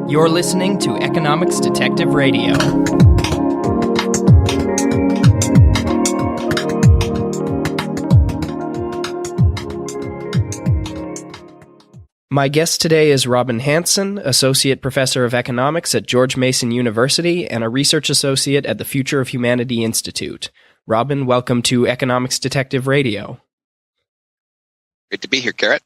You're listening to Economics Detective Radio. My guest today is Robin Hanson, Associate Professor of Economics at George Mason University and a Research Associate at the Future of Humanity Institute. Robin, welcome to Economics Detective Radio. Good to be here, Garrett.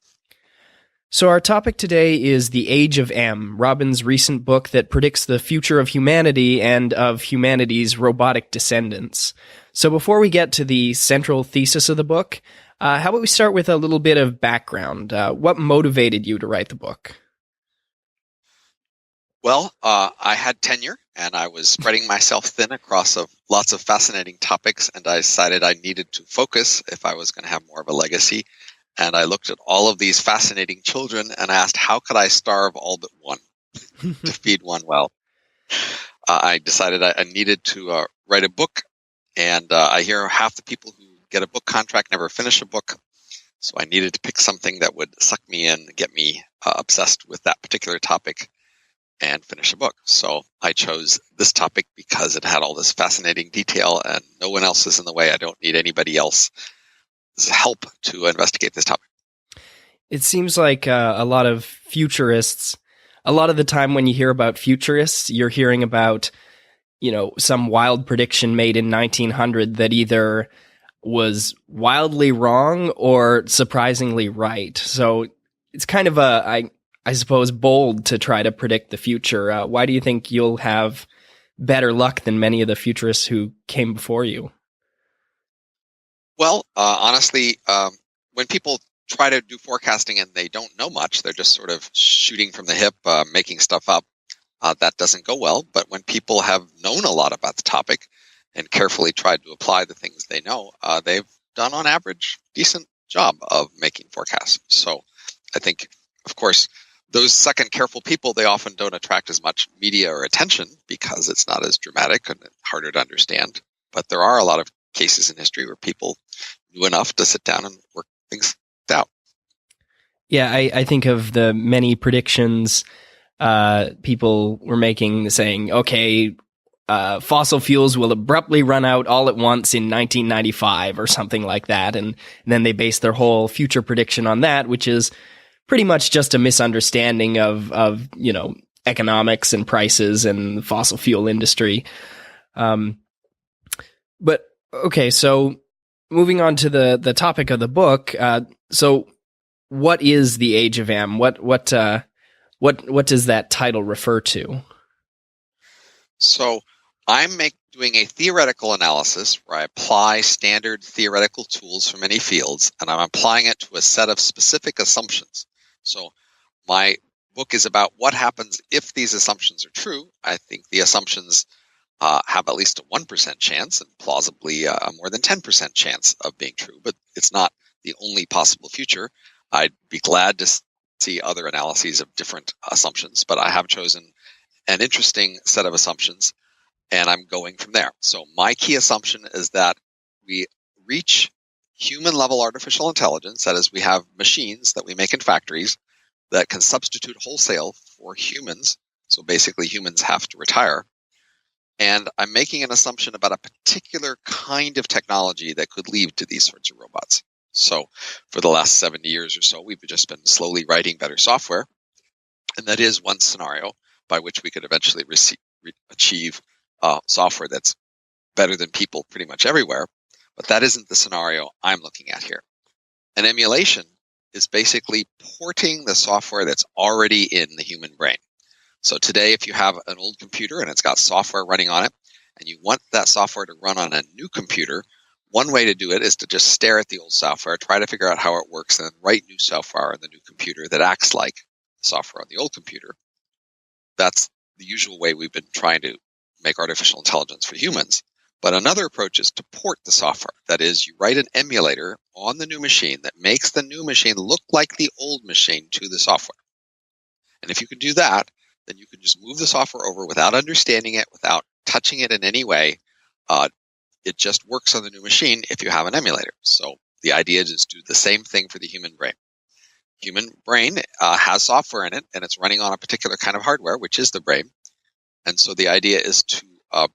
So our topic today is The Age of M, Robin's recent book that predicts the future of humanity and of humanity's robotic descendants. So before we get to the central thesis of the book, how about we start with a little bit of background? What motivated you to write the book? Well, I had tenure, and I was spreading myself thin across lots of fascinating topics, and I decided I needed to focus if I was going to have more of a legacy. And I looked at all of these fascinating children and asked, how could I starve all but one to feed one well? I decided I needed to write a book, and I hear half the people who get a book contract never finish a book. So I needed to pick something that would suck me in, get me obsessed with that particular topic, and finish a book. So I chose this topic because it had all this fascinating detail, and no one else is in the way. I don't need anybody else's help to investigate this topic. It seems like a lot of futurists, a lot of the time when you hear about futurists, you're hearing about, some wild prediction made in 1900 that either was wildly wrong or surprisingly right. So it's kind of I suppose, bold to try to predict the future. Why do you think you'll have better luck than many of the futurists who came before you? Well, honestly, when people try to do forecasting and they don't know much, they're just sort of shooting from the hip, making stuff up. That doesn't go well. But when people have known a lot about the topic and carefully tried to apply the things they know, they've done, on average, decent job of making forecasts. So I think, of course, those second careful people, they often don't attract as much media or attention because it's not as dramatic and harder to understand. But there are a lot of cases in history where people knew enough to sit down and work things out. Yeah, I think of the many predictions people were making, saying, okay, fossil fuels will abruptly run out all at once in 1995 or something like that. And then they base their whole future prediction on that, which is pretty much just a misunderstanding of economics and prices and the fossil fuel industry. But okay, so moving on to the topic of the book. So what is the Age of M? What does that title refer to? So I'm doing a theoretical analysis where I apply standard theoretical tools from many fields, and I'm applying it to a set of specific assumptions. So my book is about what happens if these assumptions are true. I think the assumptions have at least a 1% chance and plausibly a more than 10% chance of being true, but it's not the only possible future. I'd be glad to see other analyses of different assumptions, but I have chosen an interesting set of assumptions, and I'm going from there. So my key assumption is that we reach human-level artificial intelligence. That is, we have machines that we make in factories that can substitute wholesale for humans. So basically, humans have to retire. And I'm making an assumption about a particular kind of technology that could lead to these sorts of robots. So for the last 70 years or so, we've just been slowly writing better software. And that is one scenario by which we could eventually achieve software that's better than people pretty much everywhere. But that isn't the scenario I'm looking at here. An emulation is basically porting the software that's already in the human brain. So today, if you have an old computer and it's got software running on it, and you want that software to run on a new computer, one way to do it is to just stare at the old software, try to figure out how it works, and then write new software on the new computer that acts like the software on the old computer. That's the usual way we've been trying to make artificial intelligence for humans. But another approach is to port the software. That is, you write an emulator on the new machine that makes the new machine look like the old machine to the software. And if you can do that, then you can just move the software over without understanding it, without touching it in any way. It just works on the new machine if you have an emulator. So the idea is to do the same thing for the human brain. human brain has software in it, and it's running on a particular kind of hardware, which is the brain. And so the idea is to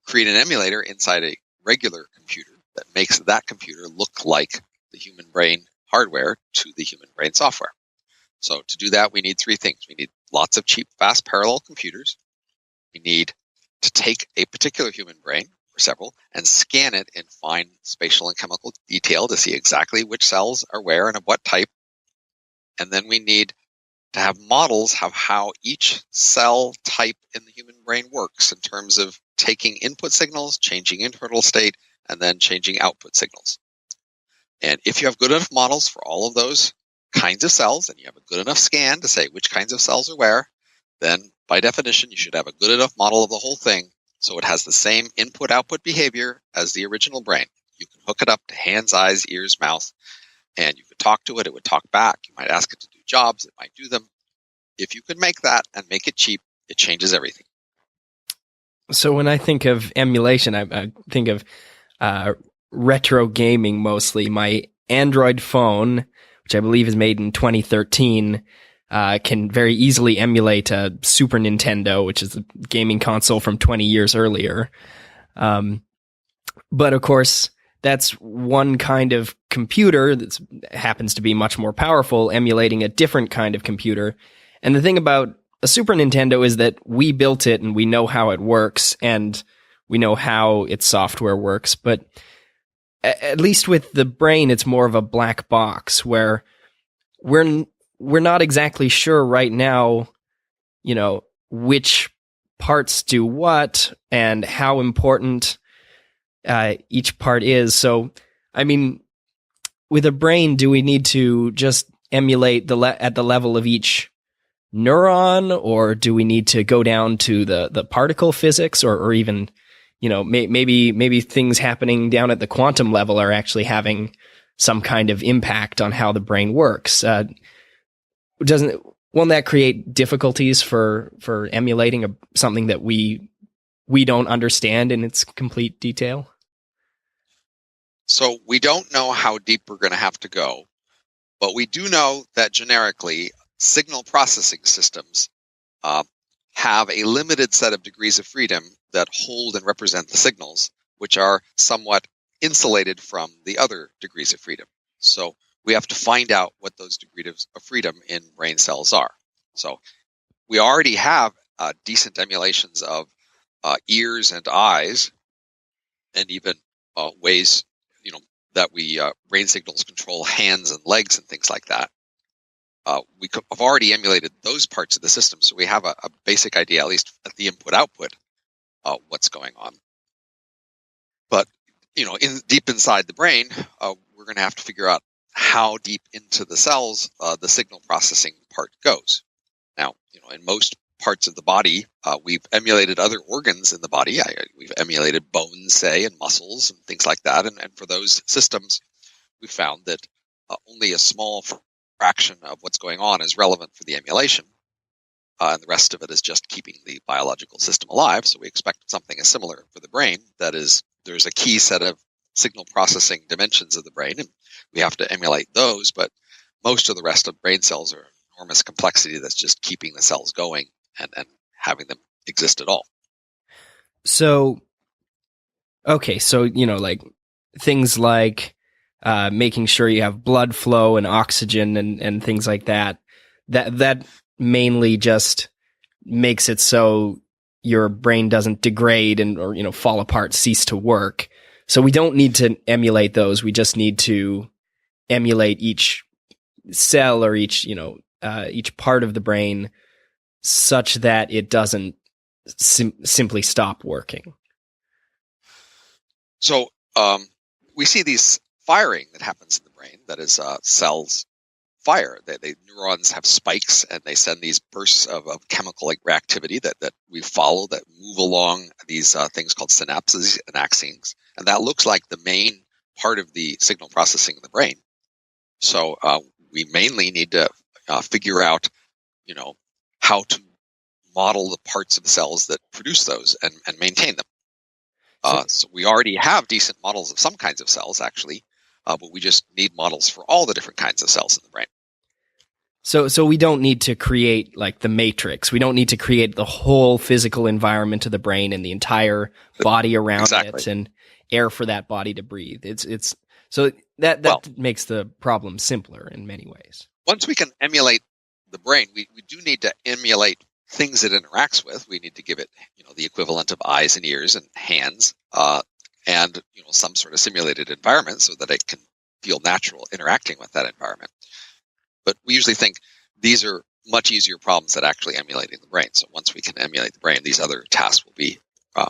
create an emulator inside a regular computer that makes that computer look like the human brain hardware to the human brain software. So to do that, we need three things. We need lots of cheap, fast parallel computers. We need to take a particular human brain, or several, and scan it in fine spatial and chemical detail to see exactly which cells are where and of what type. And then we need to have models of how each cell type in the human brain works in terms of taking input signals, changing internal state, and then changing output signals. And if you have good enough models for all of those kinds of cells, and you have a good enough scan to say which kinds of cells are where, then by definition, you should have a good enough model of the whole thing so it has the same input-output behavior as the original brain. You can hook it up to hands, eyes, ears, mouth, and you could talk to it. It would talk back. You might ask it to do jobs. It might do them. If you could make that and make it cheap, it changes everything. So when I think of emulation, I think of retro gaming mostly. My Android phone, which I believe is made in 2013, can very easily emulate a Super Nintendo, which is a gaming console from 20 years earlier. But of course, that's one kind of computer that happens to be much more powerful, emulating a different kind of computer. And the thing about a Super Nintendo is that we built it and we know how it works and we know how its software works. But at least with the brain, it's more of a black box where we're not exactly sure right now, which parts do what and how important each part is. So, I mean, with a brain, do we need to just emulate at the level of each neuron, or do we need to go down to the particle physics, or even, maybe things happening down at the quantum level are actually having some kind of impact on how the brain works? Won't that create difficulties for emulating something that we don't understand in its complete detail? So we don't know how deep we're going to have to go, but we do know that generically signal processing systems have a limited set of degrees of freedom that hold and represent the signals, which are somewhat insulated from the other degrees of freedom. So we have to find out what those degrees of freedom in brain cells are. So we already have decent emulations of ears and eyes, and even ways, that we brain signals control hands and legs and things like that. We have already emulated those parts of the system, so we have a basic idea, at least at the input-output, what's going on. But deep inside the brain, we're going to have to figure out how deep into the cells the signal processing part goes. Now, in most parts of the body, we've emulated other organs in the body. We've emulated bones, say, and muscles and things like that. And for those systems, we found that only a small fraction of what's going on is relevant for the emulation. And the rest of it is just keeping the biological system alive. So we expect something similar for the brain. That is, there's a key set of signal processing dimensions of the brain, and we have to emulate those. But most of the rest of brain cells are enormous complexity that's just keeping the cells going and having them exist at all. So, okay, so, like things like making sure you have blood flow and oxygen and things like that, that mainly just makes it so your brain doesn't degrade or fall apart, cease to work. So we don't need to emulate those. We just need to emulate each cell or each part of the brain such that it doesn't simply stop working. So we see these firing that happens in the brain. That is, cells fire. Neurons have spikes, and they send these bursts of chemical reactivity that we follow that move along these things called synapses and axons. And that looks like the main part of the signal processing in the brain. So we mainly need to figure out, how to model the parts of the cells that produce those and maintain them. So we already have decent models of some kinds of cells, actually, but we just need models for all the different kinds of cells in the brain. So we don't need to create like the Matrix. We don't need to create the whole physical environment of the brain and the entire body around it and air for that body to breathe. It's so that makes the problem simpler in many ways. Once we can emulate the brain, we do need to emulate things it interacts with. We need to give it, the equivalent of eyes and ears and hands, and some sort of simulated environment so that it can feel natural interacting with that environment. But we usually think these are much easier problems than actually emulating the brain. So once we can emulate the brain, these other tasks will be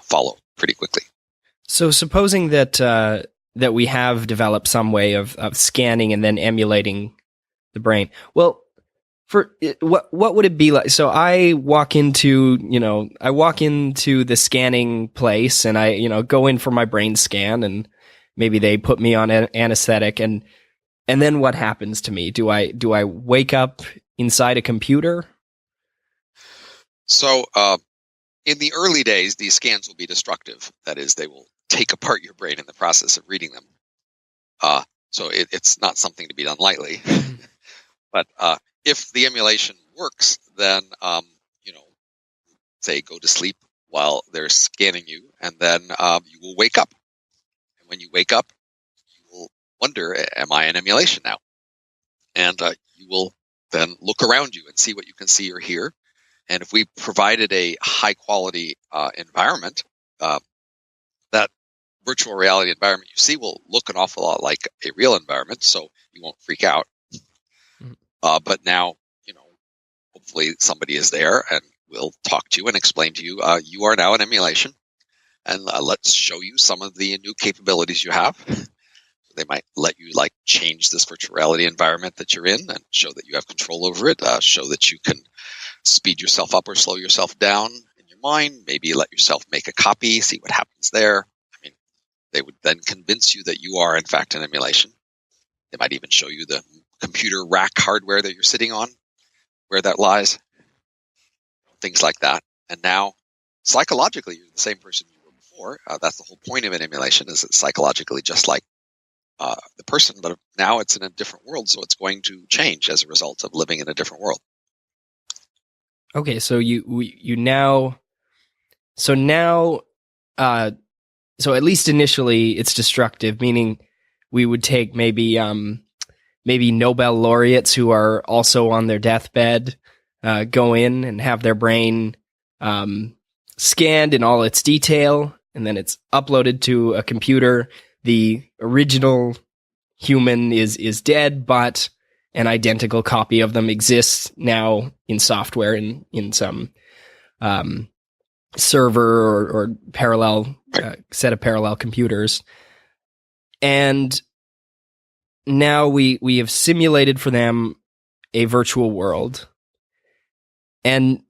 follow pretty quickly. So supposing that we have developed some way of scanning and then emulating the brain, well, what would it be like? So I walk into the scanning place and I go in for my brain scan, and maybe they put me on anesthetic, and then what happens to me? Do I wake up inside a computer? So in the early days, these scans will be destructive. That is, they will take apart your brain in the process of reading them. So it's not something to be done lightly. But if the emulation works, then say go to sleep while they're scanning you, and then you will wake up. And when you wake up, you will wonder, am I in emulation now? And you will then look around you and see what you can see or hear. And if we provided a high quality environment, that virtual reality environment you see will look an awful lot like a real environment, so you won't freak out. But now, hopefully somebody is there and will talk to you and explain to you, you are now in emulation, and let's show you some of the new capabilities you have. They might let you change this virtual reality environment that you're in and show that you have control over it, show that you can speed yourself up or slow yourself down in your mind, maybe let yourself make a copy, see what happens there. I mean, they would then convince you that you are in fact in emulation. They might even show you the computer rack hardware that you're sitting on, where that lies, things like that. And now, psychologically, you're the same person you were before. That's the whole point of an emulation, is it's psychologically just like the person, but now it's in a different world, so it's going to change as a result of living in a different world. Okay, so now, at least initially, it's destructive, meaning we would take maybe Nobel laureates who are also on their deathbed, go in and have their brain scanned in all its detail, and then it's uploaded to a computer. The original human is dead, but an identical copy of them exists now in software in some server or parallel set of parallel computers. And now we have simulated for them a virtual world. And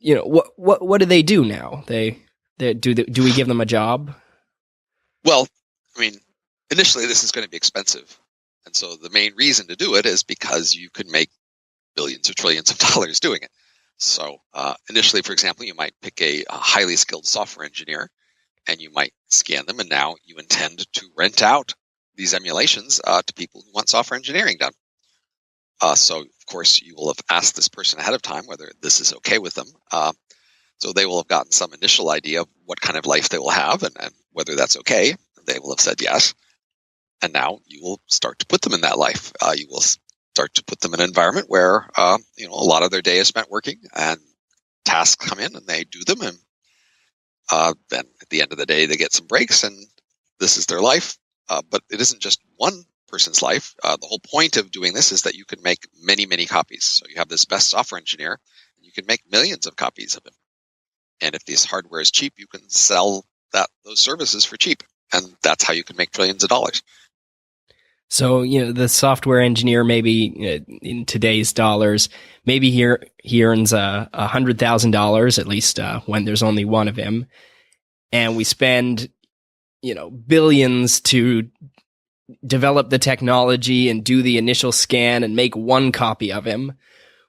what do they do now? Do we give them a job? Well, I mean, initially this is going to be expensive. And so the main reason to do it is because you can make billions or trillions of dollars doing it. So initially, for example, you might pick a highly skilled software engineer, and you might scan them, and now you intend to rent out these emulations to people who want software engineering done. So, of course, you will have asked this person ahead of time whether this is okay with them. So they will have gotten some initial idea of what kind of life they will have and whether that's okay. They will have said yes. And now you will start to put them in that life. You will start to put them in an environment where a lot of their day is spent working, and tasks come in and they do them. And then at the end of the day, they get some breaks, and this is their life. But it isn't just one person's life. The whole point of doing this is that you can make many, many copies. So you have this best software engineer, and you can make millions of copies of him. And if this hardware is cheap, you can sell those services for cheap. And that's how you can make trillions of dollars. So, the software engineer, maybe in today's dollars, maybe he earns $100,000, at least when there's only one of him. And we spend, billions to develop the technology and do the initial scan and make one copy of him,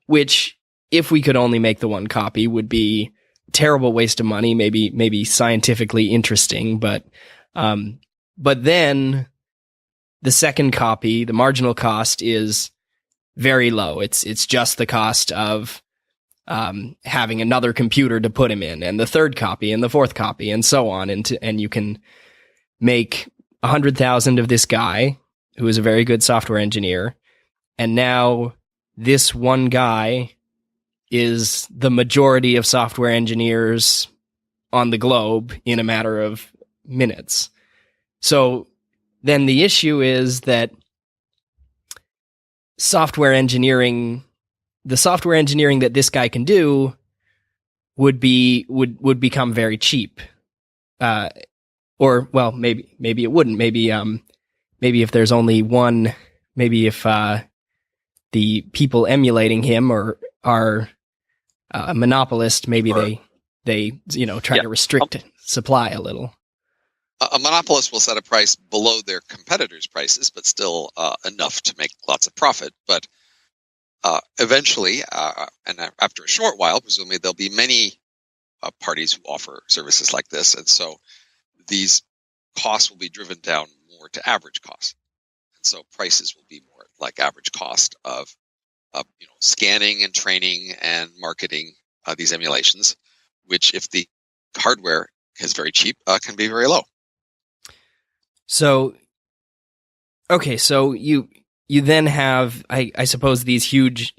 which, if we could only make the one copy, would be a terrible waste of money, maybe scientifically interesting, but then the second copy, the marginal cost is very low. It's just the cost of having another computer to put him in, and the third copy, and the fourth copy, and so on. And you can make 100,000 of this guy who is a very good software engineer, and now this one guy is the majority of software engineers on the globe in a matter of minutes. So then the issue is that the software engineering that this guy can do would become very cheap. Or, well, maybe it wouldn't. Maybe if there's only one, maybe if the people emulating him are a monopolist, maybe they try to restrict supply a little. A monopolist will set a price below their competitors' prices, but still enough to make lots of profit. But eventually, and after a short while, presumably there'll be many parties who offer services like this, and so these costs will be driven down more to average costs, and so prices will be more like average cost of scanning and training and marketing these emulations, which, if the hardware is very cheap, can be very low. So, okay, so you then have, I suppose, these huge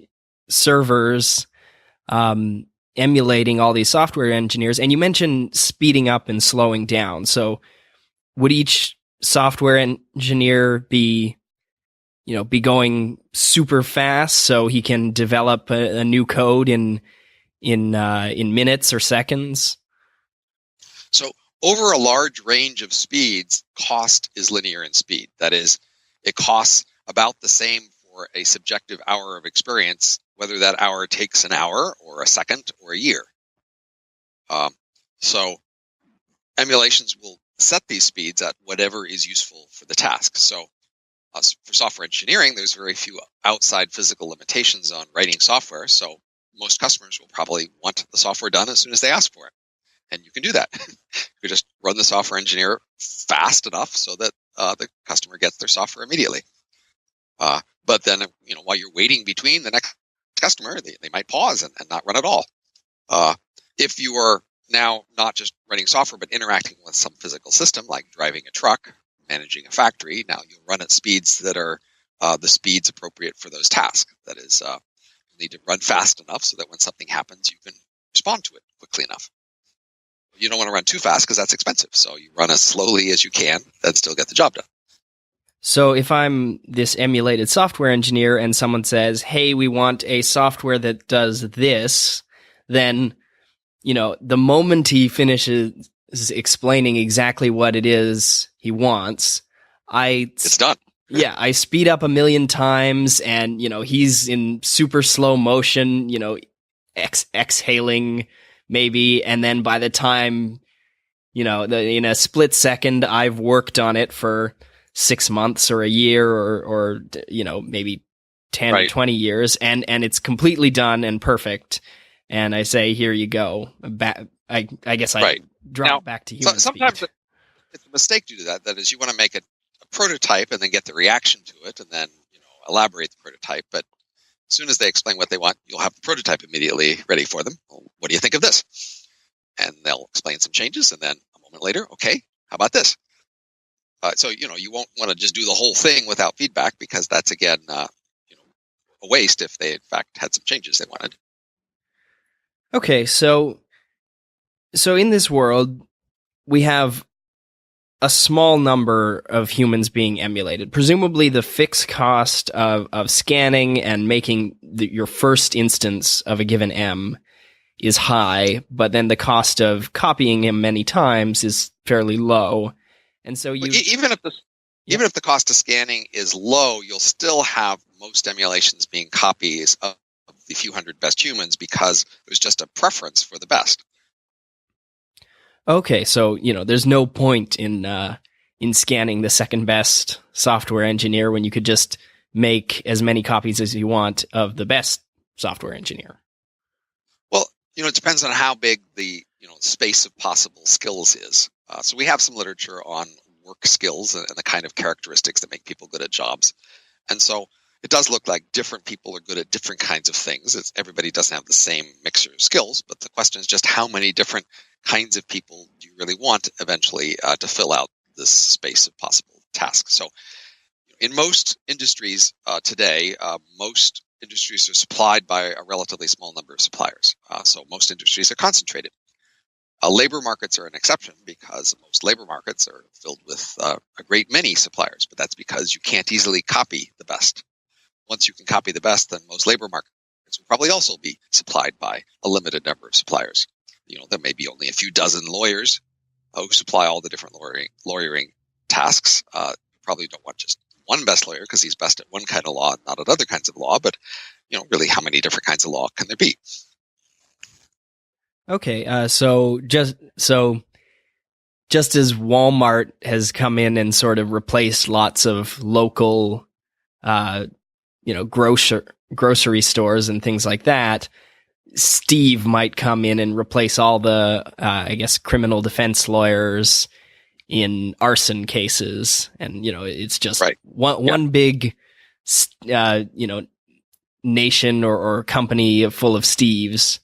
servers emulating all these software engineers, and you mentioned speeding up and slowing down. So would each software engineer be going super fast so he can develop a new code in minutes or seconds? So over a large range of speeds, cost is linear in speed. That is, it costs about the same for a subjective hour of experience, whether that hour takes an hour or a second or a year. So emulations will set these speeds at whatever is useful for the task. So for software engineering, there's very few outside physical limitations on writing software. So most customers will probably want the software done as soon as they ask for it. And you can do that. You just run the software engineer fast enough so that the customer gets their software immediately. But then, while you're waiting between the next customer, they might pause and not run at all. If you are now not just running software, but interacting with some physical system, like driving a truck, managing a factory, now you'll run at speeds that are the speeds appropriate for those tasks. That is, you need to run fast enough so that when something happens, you can respond to it quickly enough. You don't want to run too fast because that's expensive. So you run as slowly as you can, then still get the job done. So if I'm this emulated software engineer and someone says, hey, we want a software that does this, then, the moment he finishes explaining exactly what it is he wants, it's done. Yeah, I speed up 1,000,000 times, and, he's in super slow motion, exhaling maybe, and then by the time, in a split second, I've worked on it for 6 months or a year or maybe 10 or 20 years, and it's completely done and perfect. And I say, here you go. I guess I drop back to human sometimes speed. It's a mistake to do that. That is, you want to make a prototype and then get the reaction to it and then elaborate the prototype. But as soon as they explain what they want, you'll have the prototype immediately ready for them. Well, what do you think of this? And they'll explain some changes, and then a moment later, okay, how about this? So you won't want to just do the whole thing without feedback, because that's again a waste if they in fact had some changes they wanted. Okay, so in this world, we have a small number of humans being emulated. Presumably, the fixed cost of scanning and making your first instance of a given M is high, but then the cost of copying him many times is fairly low. And so even if the cost of scanning is low, you'll still have most emulations being copies of the few hundred best humans, because there's just a preference for the best. Okay, so there's no point in scanning the second best software engineer when you could just make as many copies as you want of the best software engineer. Well, it depends on how big the space of possible skills is. So we have some literature on work skills and the kind of characteristics that make people good at jobs. And so it does look like different people are good at different kinds of things. Everybody doesn't have the same mixture of skills, but the question is just how many different kinds of people do you really want eventually to fill out this space of possible tasks. So in most industries today, most industries are supplied by a relatively small number of suppliers. So most industries are concentrated. Labor markets are an exception because most labor markets are filled with a great many suppliers, but that's because you can't easily copy the best. Once you can copy the best, then most labor markets will probably also be supplied by a limited number of suppliers. There may be only a few dozen lawyers who supply all the different lawyering tasks. You probably don't want just one best lawyer because he's best at one kind of law and not at other kinds of law, but really how many different kinds of law can there be? Okay, so just as Walmart has come in and sort of replaced lots of local, grocery stores and things like that, Steve might come in and replace all the, criminal defense lawyers in arson cases, and it's just right. one big, nation or company full of Steves.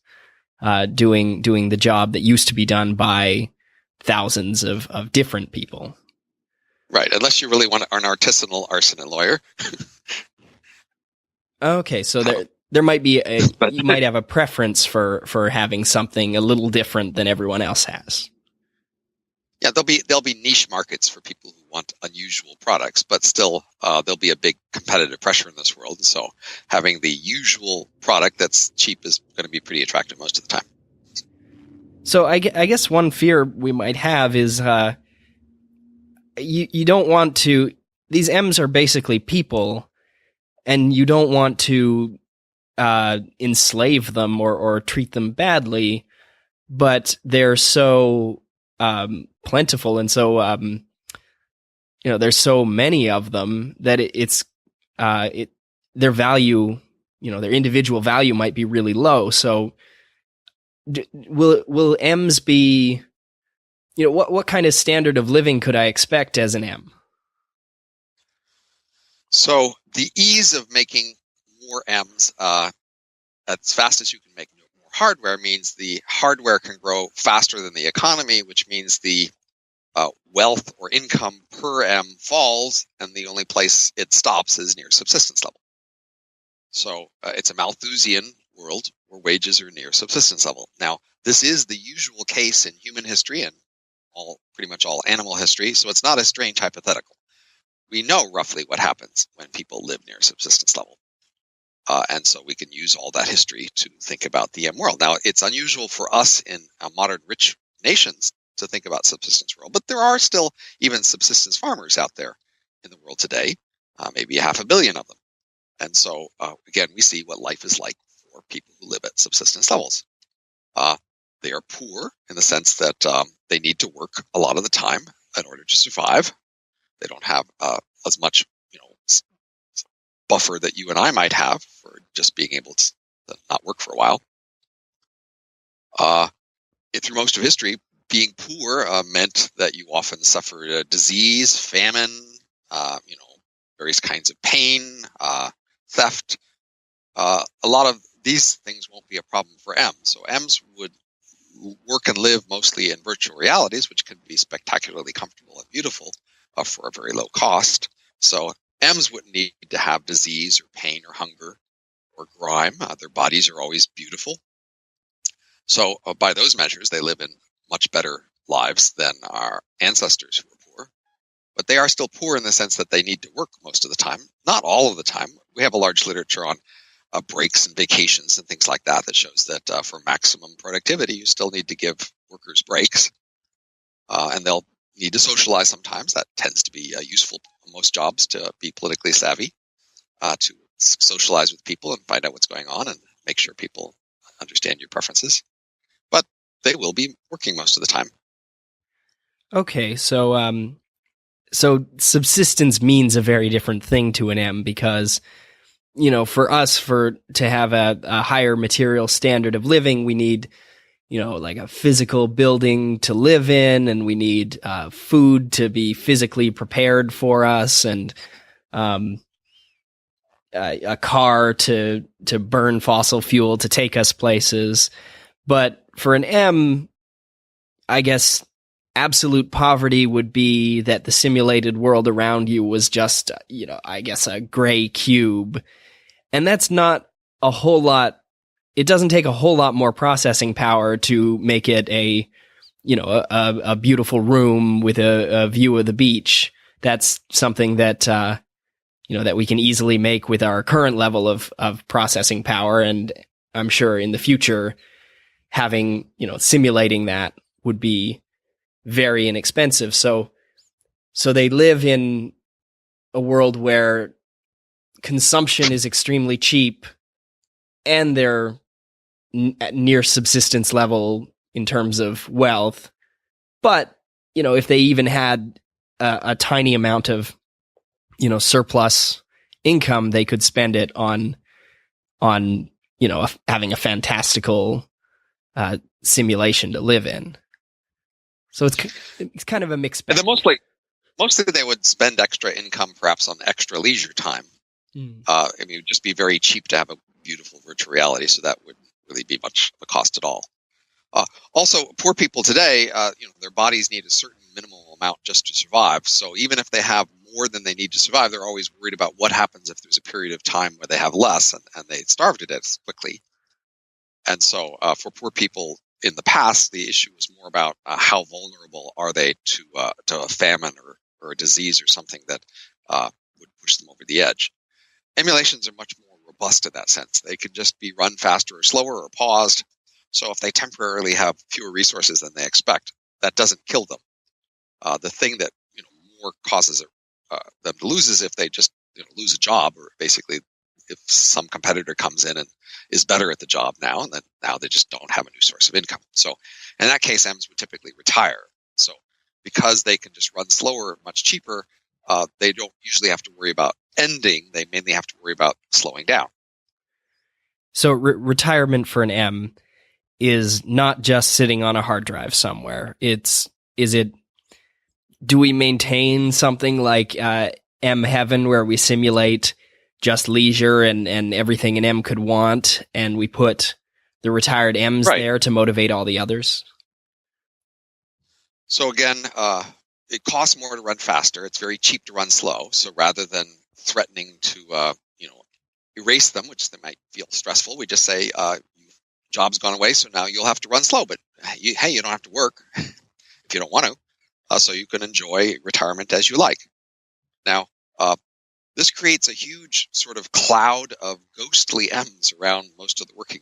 Doing the job that used to be done by thousands of different people. Right, unless you really want an artisanal arson lawyer. Okay, so there might be you might have a preference for having something a little different than everyone else has. Yeah, there'll be niche markets for people who want unusual products, but still there'll be a big competitive pressure in this world. So having the usual product that's cheap is going to be pretty attractive most of the time. So I guess one fear we might have is you don't want to. These M's are basically people, and you don't want to enslave them or treat them badly, but they're so plentiful, and so there's so many of them that their value, their individual value might be really low. So will M's be, what kind of standard of living could I expect as an M? So the ease of making more M's as fast as you can make more hardware means the hardware can grow faster than the economy, which means the wealth or income per M falls, and the only place it stops is near subsistence level. So it's a Malthusian world where wages are near subsistence level. Now, this is the usual case in human history and pretty much all animal history, so it's not a strange hypothetical. We know roughly what happens when people live near subsistence level. And so we can use all that history to think about the M world. Now, it's unusual for us in modern rich nations to think about subsistence world, but there are still even subsistence farmers out there in the world today, maybe 500 million of them. And so, again, we see what life is like for people who live at subsistence levels. They are poor in the sense that they need to work a lot of the time in order to survive. They don't have as much, buffer that you and I might have for just being able to not work for a while. Through most of history, being poor meant that you often suffered disease, famine, various kinds of pain, theft. A lot of these things won't be a problem for M's. So M's would work and live mostly in virtual realities, which can be spectacularly comfortable and beautiful for a very low cost. So M's wouldn't need to have disease or pain or hunger or grime. Their bodies are always beautiful. So by those measures, they live in much better lives than our ancestors who were poor. But they are still poor in the sense that they need to work most of the time. Not all of the time. We have a large literature on breaks and vacations and things like that shows that for maximum productivity, you still need to give workers breaks. And they'll need to socialize sometimes. That tends to be useful in most jobs to be politically savvy, to socialize with people and find out what's going on and make sure people understand your preferences. But they will be working most of the time. Okay, so subsistence means a very different thing to an M because, for us, to have a higher material standard of living, we need, like a physical building to live in, and we need food to be physically prepared for us, and a car to burn fossil fuel to take us places. But for an M, I guess absolute poverty would be that the simulated world around you was just, I guess a gray cube. And that's not a whole lot. It doesn't take a whole lot more processing power to make it a beautiful room with a view of the beach. That's something that, that we can easily make with our current level of processing power. And I'm sure in the future, having, simulating that would be very inexpensive. So they live in a world where consumption is extremely cheap and they're at near subsistence level in terms of wealth. But, if they even had a tiny amount of, surplus income, they could spend it on having a fantastical simulation to live in. So it's kind of a mixed bag. And mostly they would spend extra income perhaps on extra leisure time. It would just be very cheap to have a beautiful virtual reality, so that wouldn't really be much of a cost at all. Also, poor people today, their bodies need a certain minimal amount just to survive. So even if they have more than they need to survive, they're always worried about what happens if there's a period of time where they have less and they starve to death quickly. And so for poor people in the past, the issue was more about how vulnerable are they to a famine or a disease or something that would push them over the edge. Emulations are much more robust in that sense. They can just be run faster or slower or paused. So if they temporarily have fewer resources than they expect, that doesn't kill them. The thing that more causes them to lose is if they just lose a job, or basically if some competitor comes in and is better at the job now, and then now they just don't have a new source of income. So in that case, M's would typically retire. So because they can just run slower, much cheaper, they don't usually have to worry about ending. They mainly have to worry about slowing down. So retirement for an M is not just sitting on a hard drive somewhere. Do we maintain something like M Heaven, where we simulate just leisure and everything an M could want, and we put the retired M's there to motivate all the others? So again, it costs more to run faster. It's very cheap to run slow. So rather than threatening to erase them, which they might feel stressful, we just say, job's gone away, so now you'll have to run slow. But you don't have to work if you don't want to. So you can enjoy retirement as you like. Now, this creates a huge sort of cloud of ghostly M's around most of the working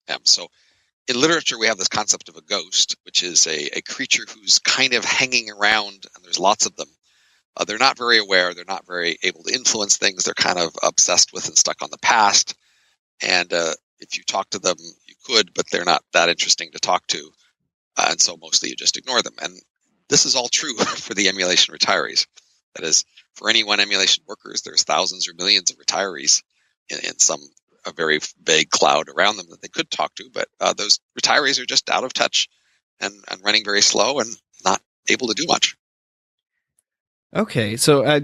M's. So in literature, we have this concept of a ghost, which is a creature who's kind of hanging around, and there's lots of them. They're not very aware. They're not very able to influence things. They're kind of obsessed with and stuck on the past. And if you talk to them, you could, but they're not that interesting to talk to. And so mostly you just ignore them. And this is all true for the emulation retirees. That is, for any one emulation workers, there's thousands or millions of retirees in some a very vague cloud around them that they could talk to. But those retirees are just out of touch and running very slow and not able to do much. Okay, so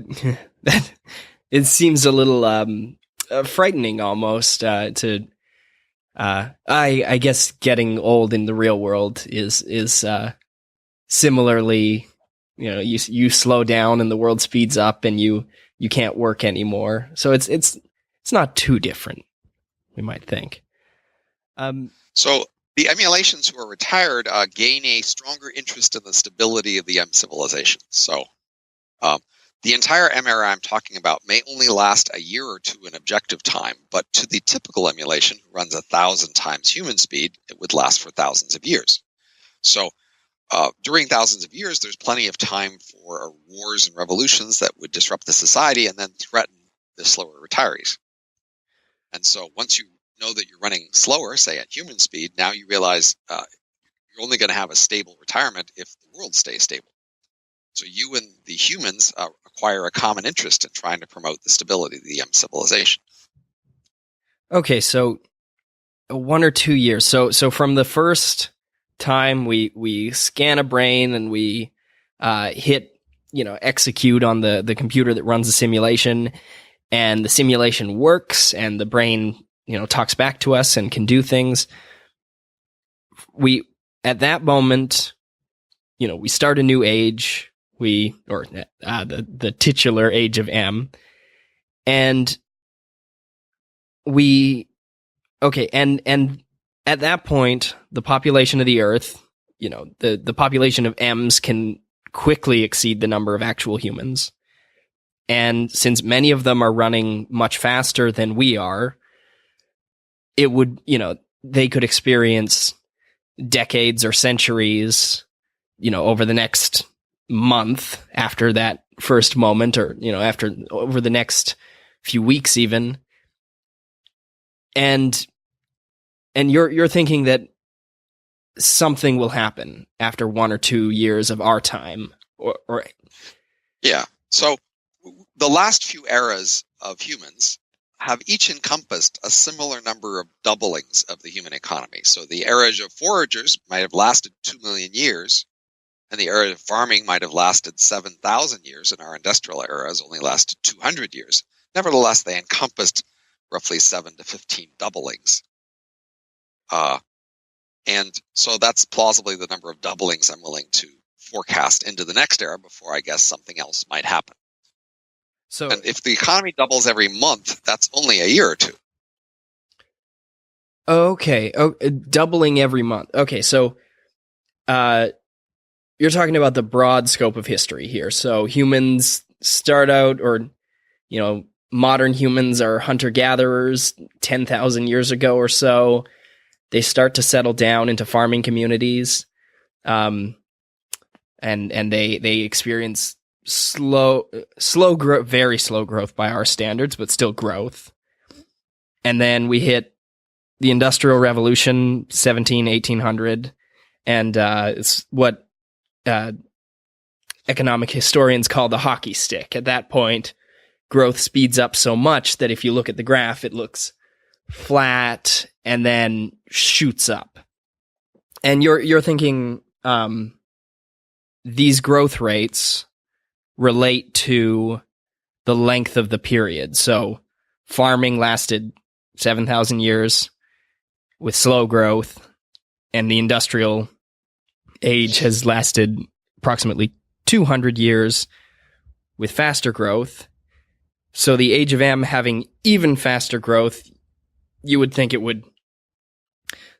it seems a little frightening almost to. I guess getting old in the real world is similarly, you slow down and the world speeds up and you can't work anymore. So it's not too different, we might think. So the emulations who are retired gain a stronger interest in the stability of the M civilization. So the entire M era I'm talking about may only last a year or two in objective time, but to the typical emulation, who runs 1,000 times human speed, it would last for thousands of years. So during thousands of years, there's plenty of time for wars and revolutions that would disrupt the society and then threaten the slower retirees. And so once you know that you're running slower, say at human speed, now you realize you're only going to have a stable retirement if the world stays stable. So you and the humans acquire a common interest in trying to promote the stability of the M civilization. Okay, so 1 or 2 years. So from the first time we scan a brain and we hit execute on the computer that runs the simulation, and the simulation works and the brain, talks back to us and can do things, we, at that moment, we start a new age, the titular age of M, and and at that point, the population of the Earth, the population of M's can quickly exceed the number of actual humans. And since many of them are running much faster than we are, it would, they could experience decades or centuries, over the next month after that first moment, or, over the next few weeks even. And you're thinking that something will happen after 1 or 2 years of our time, or yeah. So the last few eras of humans have each encompassed a similar number of doublings of the human economy. So the era of foragers might have lasted 2 million years, and the era of farming might have lasted 7,000 years, and our industrial era has only lasted 200 years. Nevertheless, they encompassed roughly 7 to 15 doublings. And so that's plausibly the number of doublings I'm willing to forecast into the next era before I guess something else might happen. And if the economy doubles every month, that's only a year or two. Okay. Doubling every month. Okay, so you're talking about the broad scope of history here. So humans start out, or, modern humans are hunter-gatherers 10,000 years ago or so. They start to settle down into farming communities, and they experience slow growth, very slow growth by our standards, but still growth. And then we hit the Industrial Revolution, 1800, and it's what economic historians call the hockey stick. At that point, growth speeds up so much that if you look at the graph, it looks flat and then shoots up. And you're thinking these growth rates relate to the length of the period. So farming lasted 7,000 years with slow growth, and the industrial age has lasted approximately 200 years with faster growth. So the age of M having even faster growth, you would think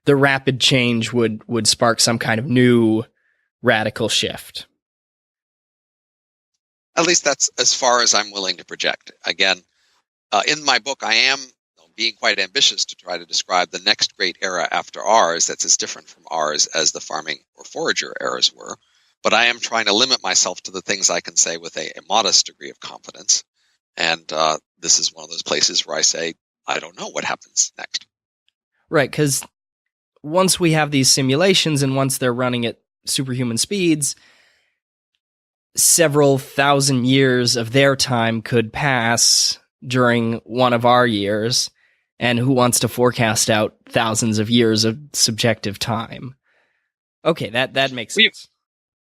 the rapid change would spark some kind of new radical shift. At least that's as far as I'm willing to project. Again, in my book, I am being quite ambitious to try to describe the next great era after ours that's as different from ours as the farming or forager eras were. But I am trying to limit myself to the things I can say with a modest degree of confidence. And this is one of those places where I say, I don't know what happens next. Right, because once we have these simulations and once they're running at superhuman speeds, several thousand years of their time could pass during one of our years, and who wants to forecast out thousands of years of subjective time? Okay, that makes sense.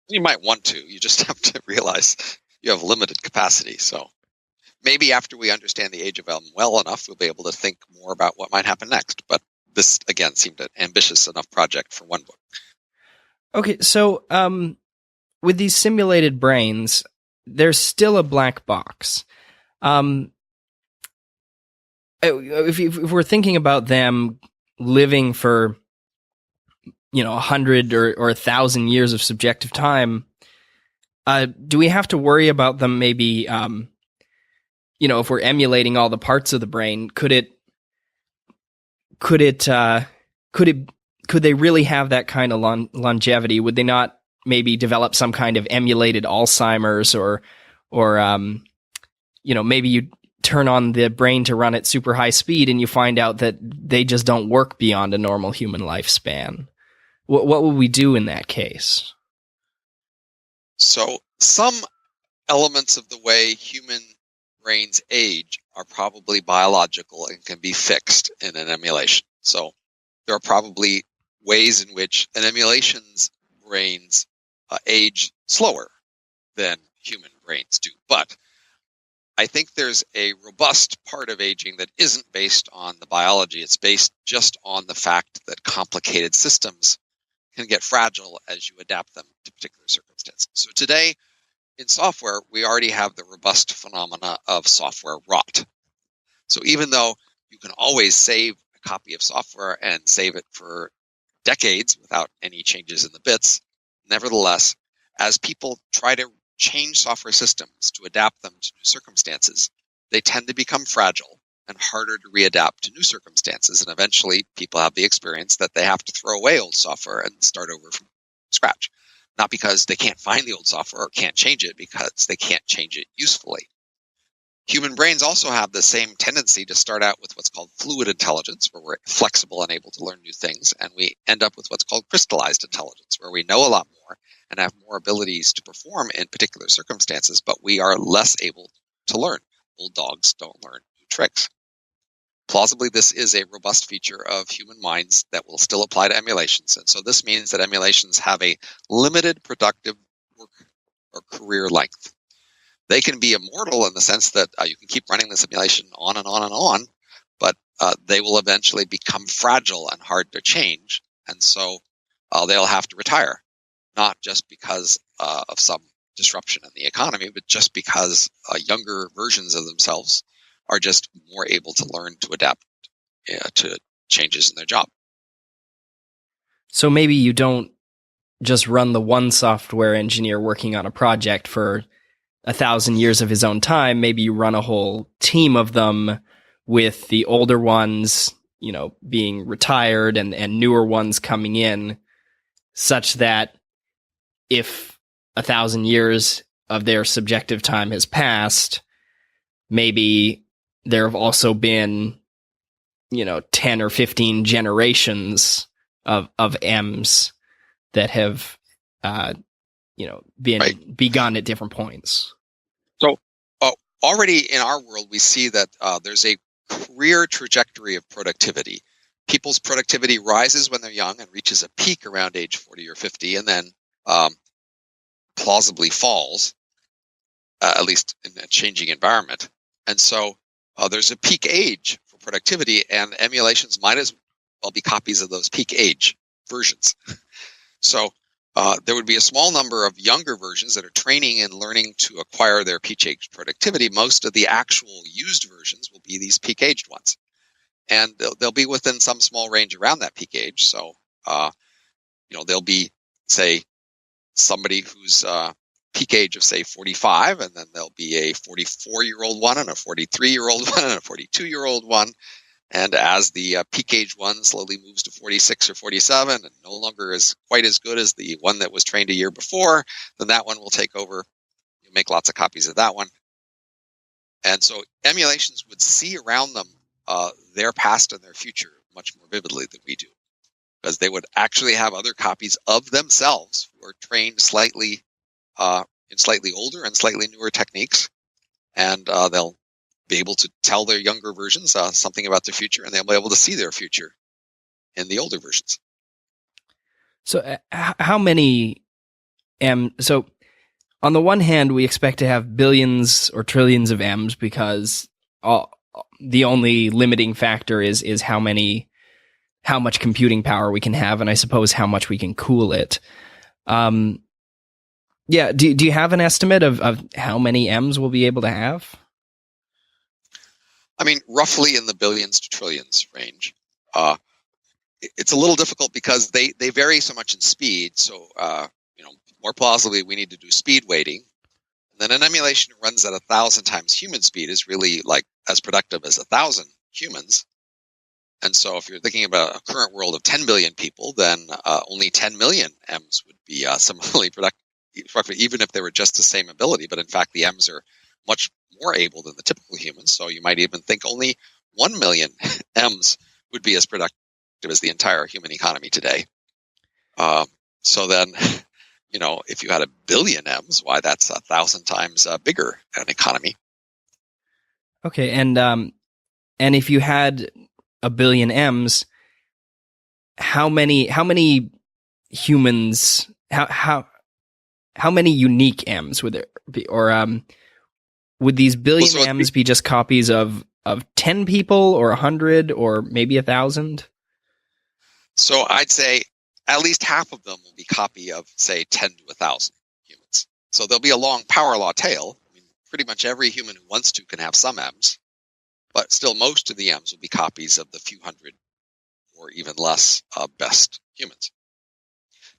You might want to. You just have to realize you have limited capacity. So maybe after we understand the age of M well enough, we'll be able to think more about what might happen next. But this, again, seemed an ambitious enough project for one book. Okay, so with these simulated brains, there's still a black box. If we're thinking about them living for 100 or 1,000 years of subjective time, do we have to worry about them maybe if we're emulating all the parts of the brain, could they really have that kind of longevity? Would they not maybe develop some kind of emulated Alzheimer's, or maybe you turn on the brain to run at super high speed and you find out that they just don't work beyond a normal human lifespan? What will we do in that case? So some elements of the way human brains age are probably biological and can be fixed in an emulation. So there are probably ways in which an emulation's brains age slower than human brains do. But I think there's a robust part of aging that isn't based on the biology. It's based just on the fact that complicated systems can get fragile as you adapt them to particular circumstances. So today in software, we already have the robust phenomena of software rot. So even though you can always save a copy of software and save it for decades without any changes in the bits, nevertheless, as people try to change software systems to adapt them to new circumstances, they tend to become fragile and harder to readapt to new circumstances. And eventually people have the experience that they have to throw away old software and start over from scratch. Not because they can't find the old software or can't change it, because they can't change it usefully. Human brains also have the same tendency to start out with what's called fluid intelligence, where we're flexible and able to learn new things, and we end up with what's called crystallized intelligence, where we know a lot more and have more abilities to perform in particular circumstances, but we are less able to learn. Old dogs don't learn new tricks. Plausibly, this is a robust feature of human minds that will still apply to emulations. And so this means that emulations have a limited productive work or career length. They can be immortal in the sense that you can keep running the simulation on and on and on, but they will eventually become fragile and hard to change. And so they'll have to retire, not just because of some disruption in the economy, but just because younger versions of themselves are just more able to learn to adapt to changes in their job. So maybe you don't just run the one software engineer working on a project for 1,000 years of his own time. Maybe you run a whole team of them, with the older ones, being retired and newer ones coming in, such that if 1,000 years of their subjective time has passed, maybe there have also been, 10 or 15 generations of M's that have, been begun at different points. So already in our world, we see that there's a career trajectory of productivity. People's productivity rises when they're young and reaches a peak around age 40 or 50, and then plausibly falls, at least in a changing environment. And so there's a peak age for productivity, and emulations might as well be copies of those peak age versions. So there would be a small number of younger versions that are training and learning to acquire their peak age productivity. Most of the actual used versions will be these peak aged ones. And they'll be within some small range around that peak age. So, they'll be, say, somebody who's peak age of, say, 45, and then there'll be a 44-year-old one and a 43-year-old one and a 42-year-old one. And as the peak age one slowly moves to 46 or 47 and no longer is quite as good as the one that was trained a year before, then that one will take over. You make lots of copies of that one. And so emulations would see around them their past and their future much more vividly than we do, because they would actually have other copies of themselves who are trained slightly in slightly older and slightly newer techniques, and they'll be able to tell their younger versions something about their future, and they'll be able to see their future in the older versions. So how many so on the one hand, we expect to have billions or trillions of M's, because the only limiting factor is how much computing power we can have, and I suppose how much we can cool it. Do you have an estimate of how many M's we'll be able to have? I mean, roughly in the billions to trillions range. It's a little difficult because they vary so much in speed. So, more plausibly, we need to do speed weighting. And then an emulation that runs at 1,000 times human speed is really like as productive as 1,000 humans. And so if you're thinking about a current world of 10 billion people, then only 10 million M's would be similarly productive, even if they were just the same ability. But in fact, the M's are much more able than the typical humans. So you might even think only 1 million M's would be as productive as the entire human economy today. So then, if you had 1 billion M's, why, that's 1,000 times bigger an economy. Okay, and if you had 1 billion M's, how many humans? How many unique M's would there be, or would these billion so M's be just copies of 10 people or 100 or maybe 1,000? So I'd say at least half of them will be copy of, say, 10 to 1,000 humans. So there'll be a long power law tail. I mean, pretty much every human who wants to can have some M's, but still most of the M's will be copies of the few hundred or even less best humans.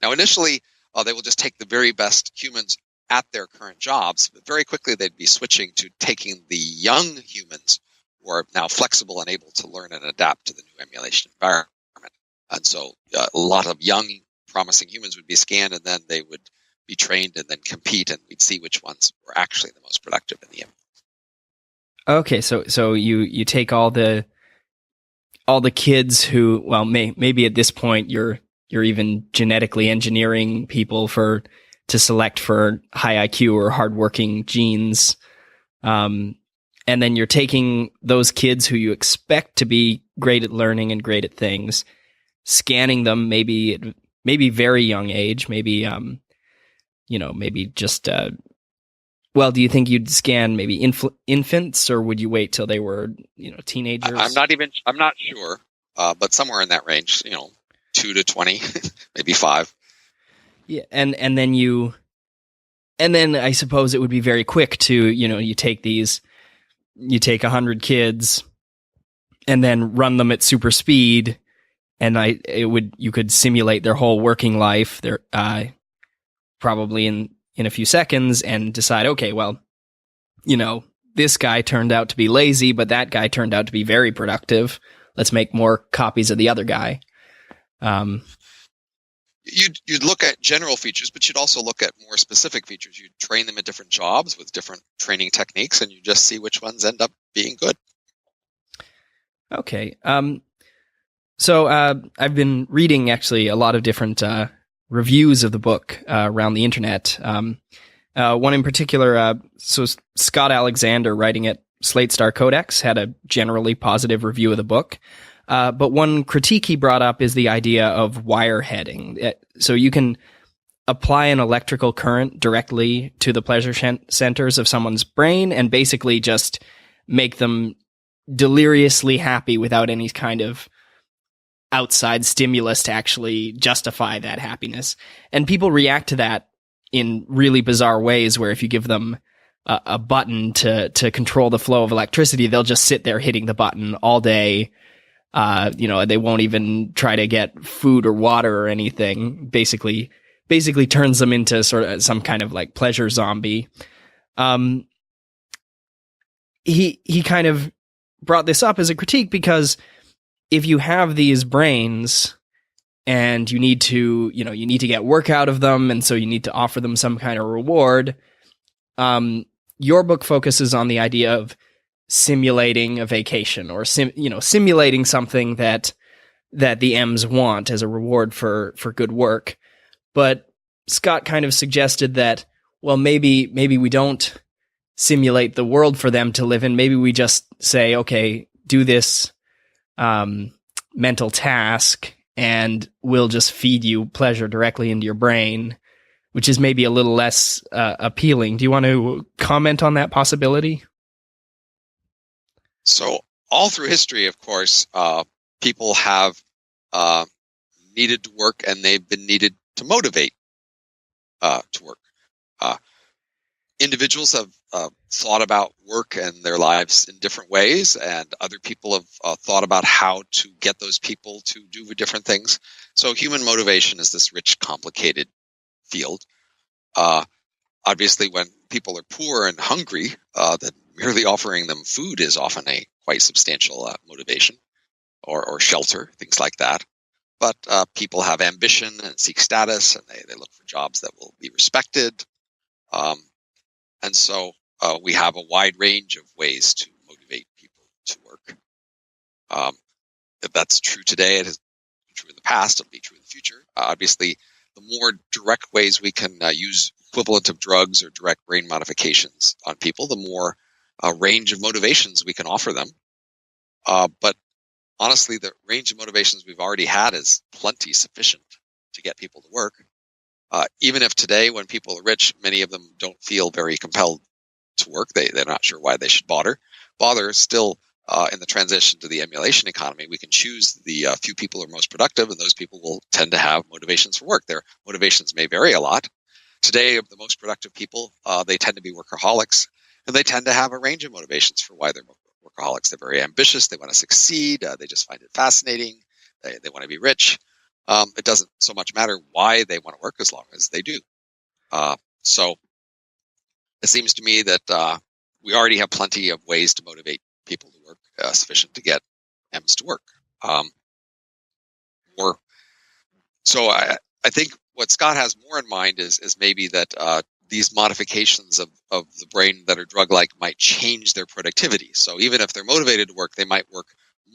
Now, initially, they will just take the very best humans at their current jobs, but very quickly they'd be switching to taking the young humans who are now flexible and able to learn and adapt to the new emulation environment. And so a lot of young, promising humans would be scanned, and then they would be trained and then compete, and we'd see which ones were actually the most productive in the emulation. Okay, so you take all the kids who, well, maybe at this point you're even genetically engineering people to select for high IQ or hardworking genes, and then you're taking those kids who you expect to be great at learning and great at things, scanning them maybe very young age, maybe maybe just well, do you think you'd scan maybe infants, or would you wait till they were teenagers? I'm not sure, but somewhere in that range, 2 to 20, maybe 5. Yeah, and then I suppose it would be very quick to you take 100 kids and then run them at super speed, and you could simulate their whole working life, their probably in a few seconds, and decide, okay, well, this guy turned out to be lazy, but that guy turned out to be very productive. Let's make more copies of the other guy. You'd look at general features, but you'd also look at more specific features. You'd train them at different jobs with different training techniques, and you just see which ones end up being good. Okay. So I've been reading actually a lot of different reviews of the book around the internet. One in particular, so Scott Alexander, writing at Slate Star Codex, had a generally positive review of the book. But one critique he brought up is the idea of wire heading. So you can apply an electrical current directly to the pleasure centers of someone's brain and basically just make them deliriously happy without any kind of outside stimulus to actually justify that happiness. And people react to that in really bizarre ways, where if you give them a button to control the flow of electricity, they'll just sit there hitting the button all day. They won't even try to get food or water or anything. Basically turns them into sort of some kind of like pleasure zombie. He kind of brought this up as a critique because if you have these brains and you need to get work out of them, and so you need to offer them some kind of reward, your book focuses on the idea of simulating a vacation, or simulating something that the M's want as a reward for good work. But Scott kind of suggested that, well, maybe we don't simulate the world for them to live in. Maybe we just say, okay, do this mental task, and we'll just feed you pleasure directly into your brain, which is maybe a little less appealing. Do you want to comment on that possibility? So all through history, of course, people have needed to work, and they've been needed to motivate to work. Individuals have thought about work and their lives in different ways, and other people have thought about how to get those people to do different things. So human motivation is this rich, complicated field. Obviously, when people are poor and hungry, then merely offering them food is often a quite substantial motivation, or shelter, things like that. But people have ambition and seek status, and they look for jobs that will be respected. And so we have a wide range of ways to motivate people to work. If that's true today, it has been true in the past, it'll be true in the future. Obviously, the more direct ways we can use equivalent of drugs or direct brain modifications on people, the more range of motivations we can offer them. But honestly, the range of motivations we've already had is plenty sufficient to get people to work. Even if today, when people are rich, many of them don't feel very compelled to work. They're not sure why they should bother. Still, in the transition to the emulation economy, we can choose the few people who are most productive, and those people will tend to have motivations for work. Their motivations may vary a lot. Today, the most productive people, they tend to be workaholics, and they tend to have a range of motivations for why they're workaholics. They're very ambitious. They want to succeed. They just find it fascinating. They want to be rich. It doesn't so much matter why they want to work as long as they do. So it seems to me that we already have plenty of ways to motivate people to work, sufficient to get M's to work. So I think what Scott has more in mind is maybe that these modifications of the brain that are drug-like might change their productivity. So even if they're motivated to work, they might work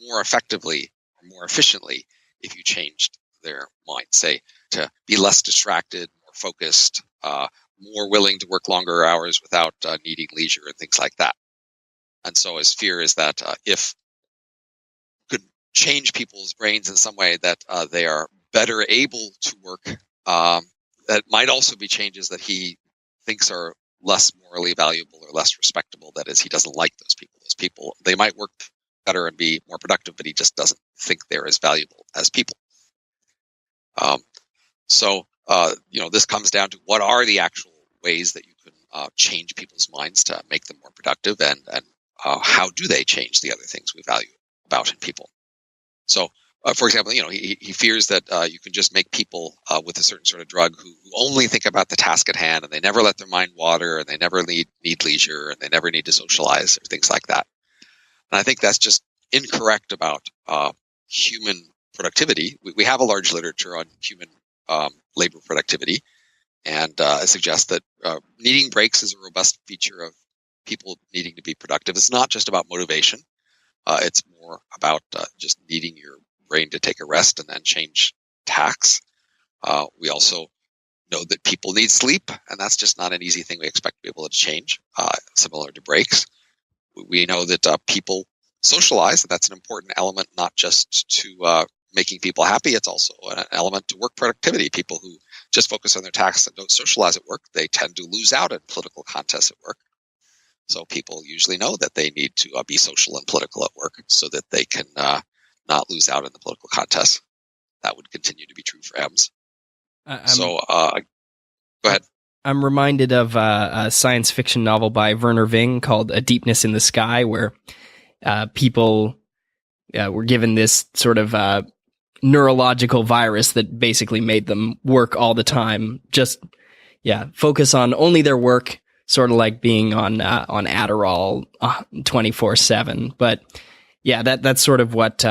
more effectively or more efficiently if you changed their mind, say, to be less distracted, more focused, more willing to work longer hours without needing leisure and things like that. And so his fear is that if you could change people's brains in some way that they are better able to work, that might also be changes that he thinks are less morally valuable or less respectable. That is, he doesn't like those people. Those people, they might work better and be more productive, but he just doesn't think they're as valuable as people. So this comes down to what are the actual ways that you can change people's minds to make them more productive, and how do they change the other things we value about in people? So, for example, he fears that you can just make people with a certain sort of drug who only think about the task at hand, and they never let their mind wander, and they never need leisure, and they never need to socialize or things like that. And I think that's just incorrect about human productivity. We have a large literature on human labor productivity, and it suggests that needing breaks is a robust feature of people needing to be productive. It's not just about motivation. It's more about just needing your brain to take a rest and then change tasks. We also know that people need sleep, and that's just not an easy thing we expect people to change, similar to breaks. We know that people socialize, and that's an important element, not just to making people happy. It's also an element to work productivity. People who just focus on their tasks and don't socialize at work, they tend to lose out in political contests at work. So people usually know that they need to be social and political at work so that they can not lose out in the political contest. That would continue to be true for M's. Go ahead. I'm reminded of a science fiction novel by Werner Ving called A Deepness in the Sky, where people were given this sort of neurological virus that basically made them work all the time. Just, focus on only their work, sort of like being on Adderall 24/7. But that's sort of what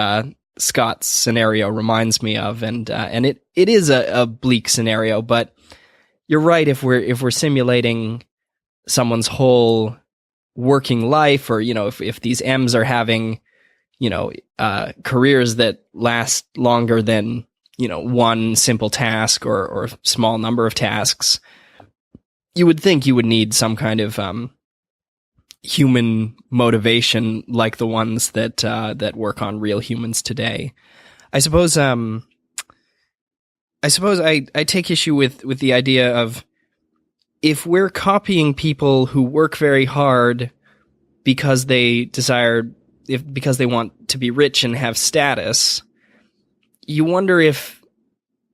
Scott's scenario reminds me of, and it is a bleak scenario. But you're right. If we're simulating someone's whole working life, or if these M's are having careers that last longer than one simple task or small number of tasks, you would think you would need some kind of human motivation like the ones that work on real humans today. I suppose I take issue with the idea of, if we're copying people who work very hard because they because they want to be rich and have status, you wonder if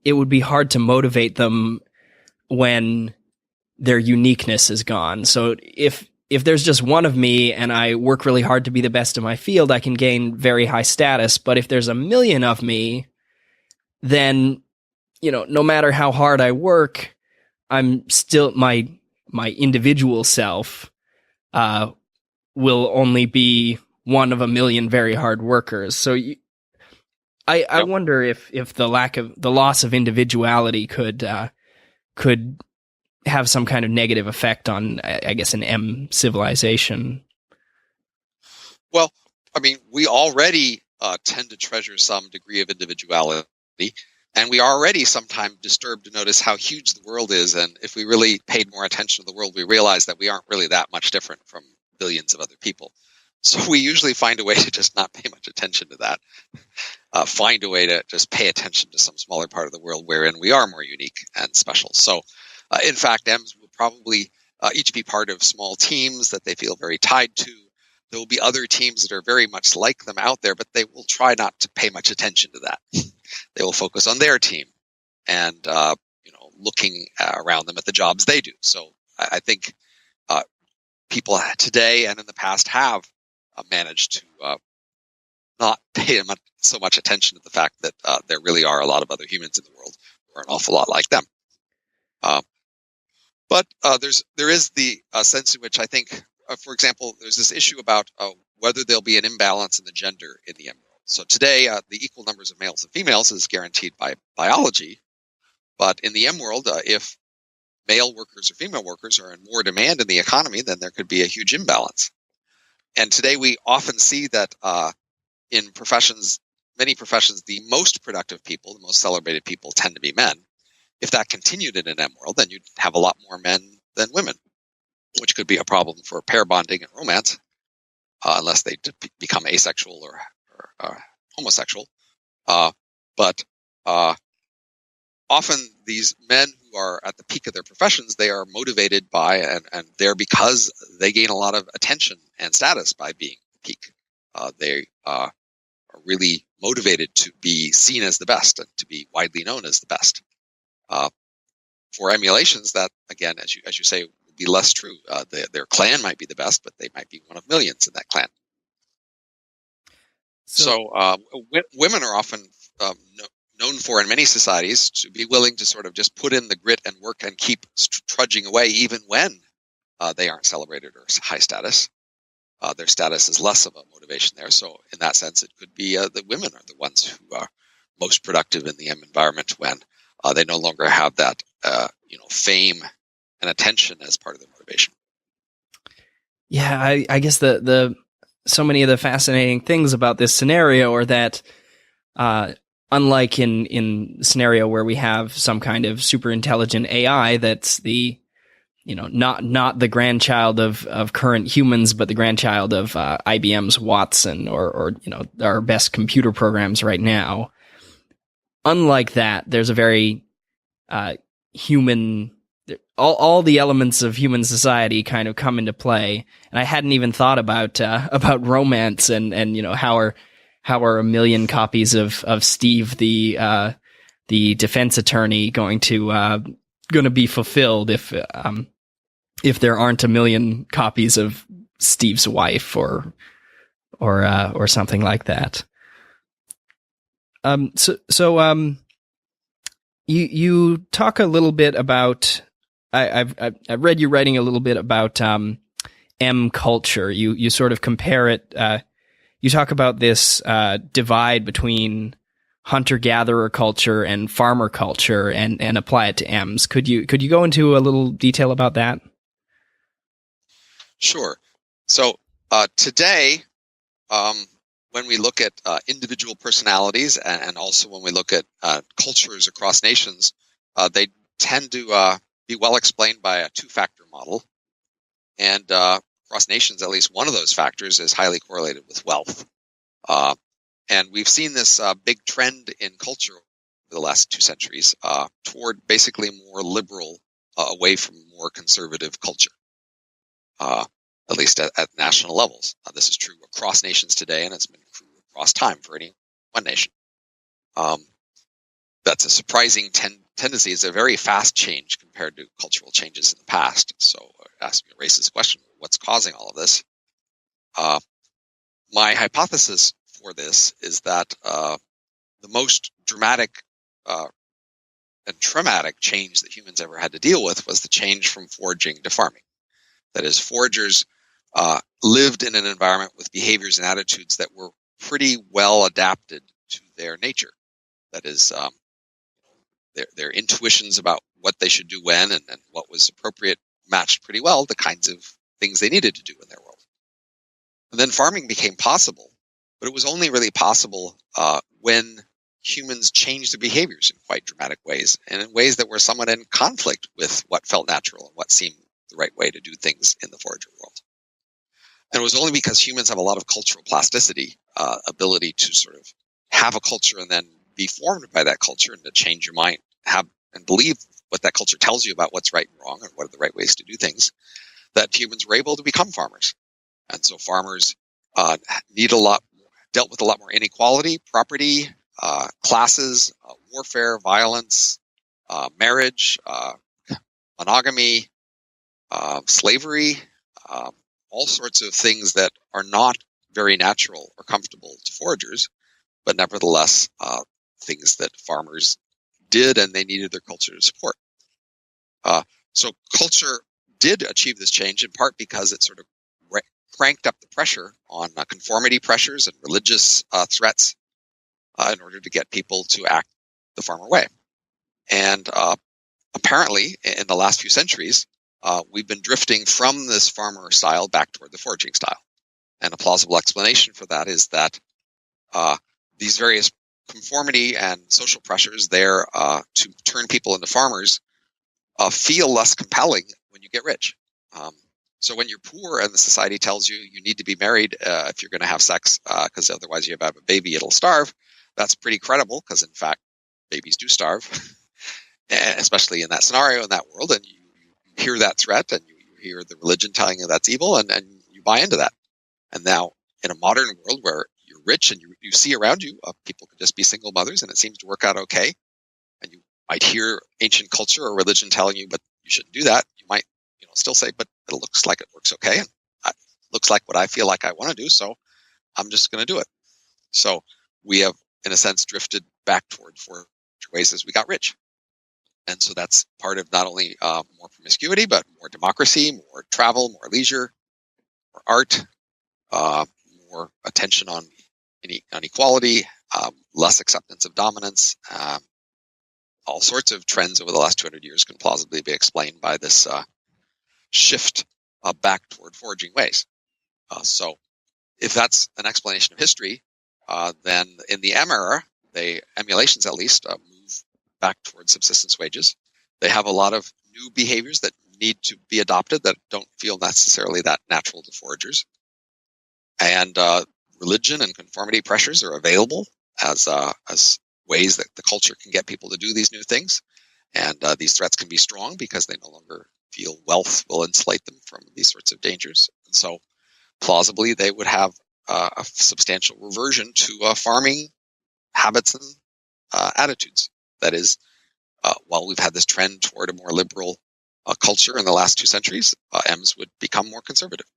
it would be hard to motivate them when their uniqueness is gone. So if there's just one of me and I work really hard to be the best in my field, I can gain very high status. But if there's a million of me, then, no matter how hard I work, I'm still my individual self will only be one of a million very hard workers. So I wonder if the loss of individuality could have some kind of negative effect on, I guess, an M civilization. Well, I mean, we already tend to treasure some degree of individuality, and we are already sometimes disturbed to notice how huge the world is. And if we really paid more attention to the world, we realize that we aren't really that much different from billions of other people. So we usually find a way to just not pay much attention to that, find a way to just pay attention to some smaller part of the world wherein we are more unique and special. So, in fact, M's will probably each be part of small teams that they feel very tied to. There will be other teams that are very much like them out there, but they will try not to pay much attention to that. They will focus on their team and looking around them at the jobs they do. So I think people today and in the past have managed to not pay so much attention to the fact that there really are a lot of other humans in the world who are an awful lot like them. But there is the sense in which I think, for example, there's this issue about whether there'll be an imbalance in the gender in the M world. So today, the equal numbers of males and females is guaranteed by biology. But in the M world, if male workers or female workers are in more demand in the economy, then there could be a huge imbalance. And today we often see that in professions, many professions, the most productive people, the most celebrated people tend to be men. If that continued in an M world, then you'd have a lot more men than women, which could be a problem for pair bonding and romance, unless they become asexual or homosexual. But often these men who are at the peak of their professions, they are motivated by and they're because they gain a lot of attention and status by being at the peak. They are really motivated to be seen as the best and to be widely known as the best. For emulations, that again, as you say, would be less true. Their clan might be the best, but they might be one of millions in that clan. So women are often known for in many societies to be willing to sort of just put in the grit and work and keep trudging away, even when they aren't celebrated or high status. Their status is less of a motivation there. So in that sense, it could be the women are the ones who are most productive in the M environment when they no longer have that fame and attention as part of their motivation. Yeah, I guess the so many of the fascinating things about this scenario are that unlike in scenario where we have some kind of super intelligent AI that's the not the grandchild of current humans, but the grandchild of IBM's Watson or our best computer programs right now. Unlike that, there's a very human. All the elements of human society kind of come into play, and I hadn't even thought about romance and how are a million copies of Steve the defense attorney going to be fulfilled if there aren't a million copies of Steve's wife or something like that. You talk a little bit about. I've read you writing a little bit about M culture. You sort of compare it. You talk about this divide between hunter-gatherer culture and farmer culture, and apply it to M's. Could you go into a little detail about that? Sure. So today, when we look at individual personalities and also when we look at cultures across nations, they tend to be well explained by a two-factor model. And across nations, at least one of those factors is highly correlated with wealth. And we've seen this big trend in culture over the last 2 centuries toward basically more liberal, away from more conservative culture, at least at national levels. This is true across nations today, and it's been true across time for any one nation. That's a surprising tendency. It's a very fast change compared to cultural changes in the past. So raises the question, what's causing all of this? My hypothesis for this is that the most dramatic and traumatic change that humans ever had to deal with was the change from foraging to farming. That is, foragers lived in an environment with behaviors and attitudes that were pretty well adapted to their nature. That is, their intuitions about what they should do when and what was appropriate matched pretty well the kinds of things they needed to do in their world. And then farming became possible, but it was only really possible when humans changed their behaviors in quite dramatic ways, and in ways that were somewhat in conflict with what felt natural and what seemed the right way to do things in the forager world. And it was only because humans have a lot of cultural plasticity, ability to sort of have a culture and then be formed by that culture and to change your mind, have and believe what that culture tells you about what's right and wrong and what are the right ways to do things, that humans were able to become farmers. And so farmers dealt with a lot more inequality, property, classes, warfare, violence, marriage, monogamy, slavery, all sorts of things that are not very natural or comfortable to foragers, but nevertheless things that farmers did and they needed their culture to support. So culture did achieve this change in part because it sort of cranked up the pressure on conformity pressures and religious threats in order to get people to act the farmer way. And apparently, in the last few centuries, we've been drifting from this farmer style back toward the foraging style. And a plausible explanation for that is that these various conformity and social pressures there to turn people into farmers feel less compelling when you get rich. So when you're poor and the society tells you you need to be married if you're going to have sex, because otherwise you have a baby, it'll starve, that's pretty credible because, in fact, babies do starve, especially in that scenario, in that world. And you hear that threat and you hear the religion telling you that's evil and you buy into that. And now in a modern world where you're rich and you see around you, people can just be single mothers and it seems to work out okay. And you might hear ancient culture or religion telling you, but you shouldn't do that. You might still say, but it looks like it works okay. And it looks like what I feel like I want to do. So I'm just going to do it. So we have, in a sense, drifted back toward foraging ways as we got rich. And so that's part of not only more promiscuity, but more democracy, more travel, more leisure, more art, more attention on equality, less acceptance of dominance. All sorts of trends over the last 200 years can plausibly be explained by this shift back toward foraging ways. So if that's an explanation of history, then in the M era, the emulations at least move back towards subsistence wages. They have a lot of new behaviors that need to be adopted that don't feel necessarily that natural to foragers. And religion and conformity pressures are available as ways that the culture can get people to do these new things. And these threats can be strong because they no longer feel wealth will insulate them from these sorts of dangers. And so plausibly, they would have a substantial reversion to farming habits and attitudes. That is, while we've had this trend toward a more liberal culture in the last 2 centuries, M's would become more conservative.